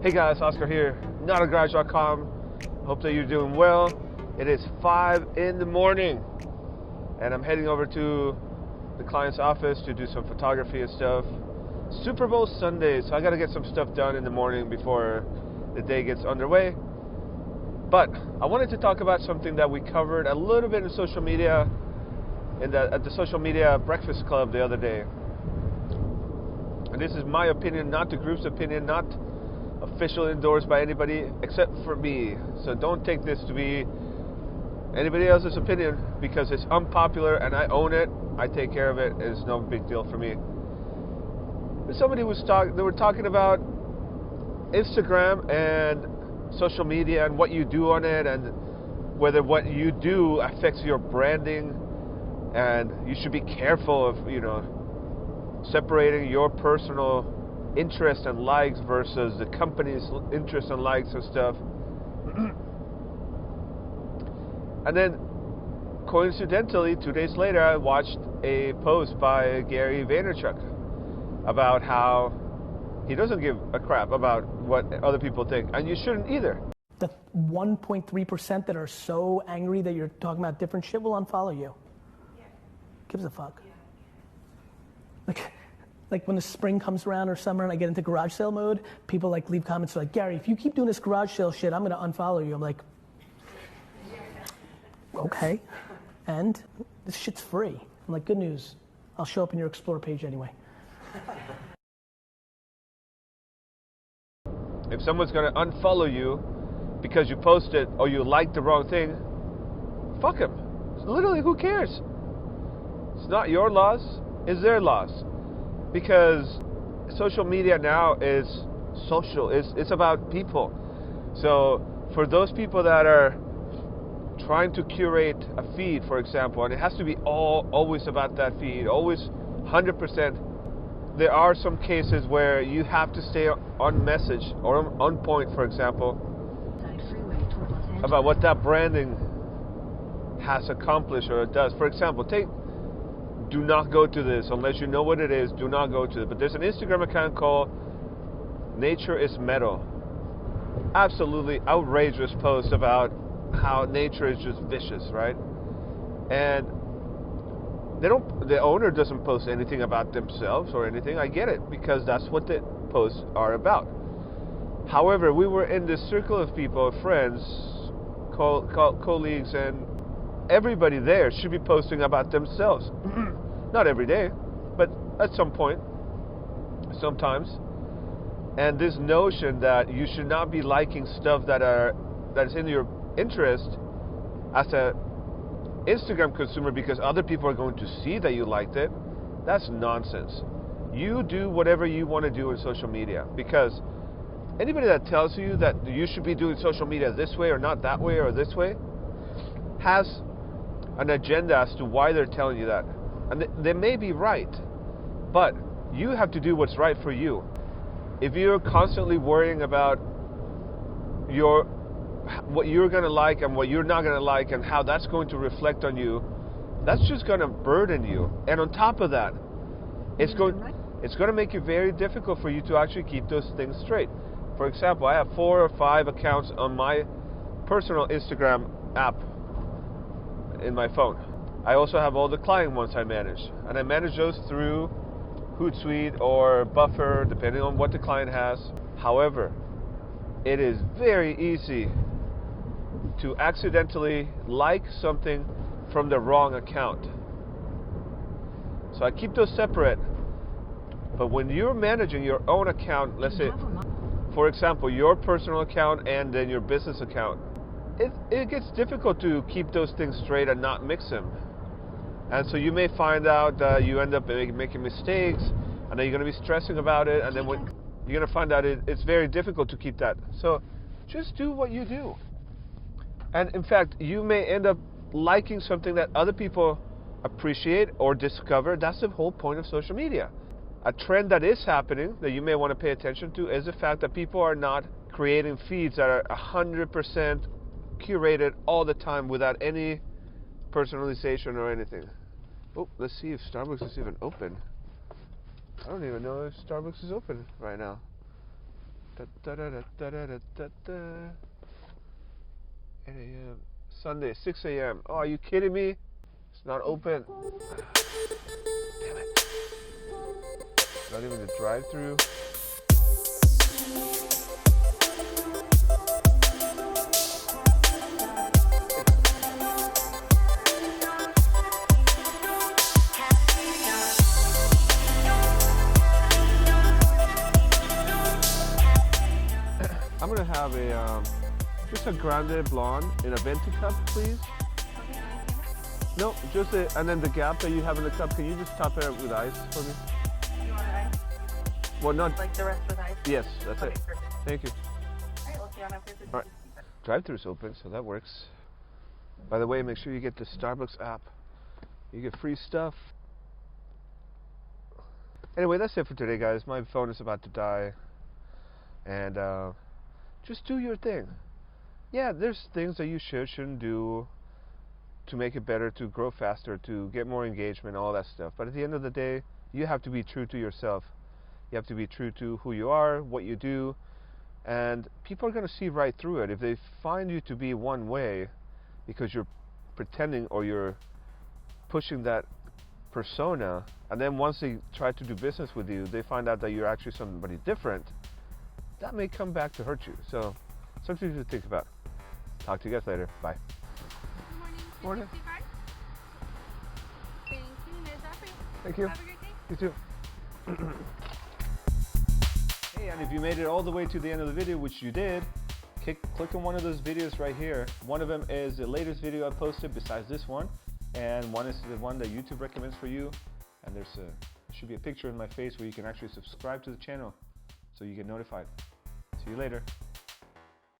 Hey guys, Oscar here, Notagrouch.com. Hope that you're doing well. It is 5 in the morning and I'm heading over to the client's office to do some photography and stuff. Super Bowl Sunday, so I gotta get some stuff done in the morning before the day gets underway. But I wanted to talk about something that we covered a little bit in social media at the social media breakfast club the other day. And this is my opinion, not the group's opinion, not officially endorsed by anybody except for me. So don't take this to be anybody else's opinion because it's unpopular and I own it. I take care of it. It's no big deal for me. They were talking about Instagram and social media and what you do on it and whether what you do affects your branding, and you should be careful of, separating your personal interest and likes versus the company's interest and likes and stuff. And then coincidentally 2 days later I watched a post by Gary Vaynerchuk about how he doesn't give a crap about what other people think, and you shouldn't either. The 1.3% that are so angry that you're talking about different shit will unfollow you. Yeah. Gives a fuck. Yeah. Like when the spring comes around or summer and I get into garage sale mode, people leave comments like, Gary, if you keep doing this garage sale shit, I'm gonna unfollow you. I'm like, okay. And this shit's free. I'm like, good news. I'll show up in your Explore page anyway. If someone's gonna unfollow you because you posted or you liked the wrong thing, fuck them. Literally, who cares? It's not your loss, it's their loss. Because social media now is social. It's about people. So for those people that are trying to curate a feed, for example, and it has to be always about that feed, always 100%, there are some cases where you have to stay on message or on point, for example, about what that branding has accomplished or it does. For example, do not go to this unless you know what it is. Do not go to it. But there's an Instagram account called Nature is Metal. Absolutely outrageous post about how nature is just vicious, right? And the owner doesn't post anything about themselves or anything. I get it because that's what the posts are about. However, we were in this circle of people, friends, colleagues, and everybody there should be posting about themselves. Not every day, but at some point, sometimes. And this notion that you should not be liking stuff that is in your interest as a Instagram consumer because other people are going to see that you liked it, that's nonsense. You do whatever you want to do in social media, because anybody that tells you that you should be doing social media this way or not that way or this way has an agenda as to why they're telling you that. And they may be right, but you have to do what's right for you. If you're constantly worrying about what you're going to like and what you're not going to like and how that's going to reflect on you, that's just going to burden you. And on top of that, it's going to make it very difficult for you to actually keep those things straight. For example, I have 4 or 5 accounts on my personal Instagram app in my phone. I also have all the client ones I manage, and I manage those through Hootsuite or Buffer, depending on what the client has. However, it is very easy to accidentally like something from the wrong account. So I keep those separate. But when you're managing your own account, let's say, for example, your personal account and then your business account, it gets difficult to keep those things straight and not mix them. And so you may find out that you end up making mistakes, and then you're going to be stressing about it, and then when you're going to find out it's very difficult to keep that. So just do what you do. And in fact, you may end up liking something that other people appreciate or discover. That's the whole point of social media. A trend that is happening that you may want to pay attention to is the fact that people are not creating feeds that are 100% curated all the time without any personalization or anything. Oh, let's see if Starbucks is even open. I don't even know if Starbucks is open right now. 8 a.m. Sunday, 6 a.m. Oh, are you kidding me? It's not open. Damn it. Not even the drive-through. I'm gonna have a just a grande blonde in a venti cup, please. No, just a, and then the gap that you have in the cup. Can you just top it up with ice for me? You want ice? Well, not Like the rest with ice? Yes, that's Okay, it. perfect. Thank you. Alright, we'll see you on after the All right. Drive-thru's open, so that works. By the way, make sure you get the Starbucks app. You get free stuff. Anyway, that's it for today, guys. My phone is about to die. And just do your thing. Yeah, there's things that you shouldn't do to make it better, to grow faster, to get more engagement, all that stuff. But at the end of the day, you have to be true to yourself. You have to be true to who you are, what you do, and people are going to see right through it. If they find you to be one way because you're pretending or you're pushing that persona, and then once they try to do business with you, they find out that you're actually somebody different, that may come back to hurt you. So, something to think about. Talk to you guys later. Bye. Good morning. Morning. Card? Thank you. There's that for you. Thank you. Have a great day. You too. Hey, and if you made it all the way to the end of the video, which you did, click on one of those videos right here. One of them is the latest video I posted besides this one, and one is the one that YouTube recommends for you. And there should be a picture in my face where you can actually subscribe to the channel so you get notified. See you later.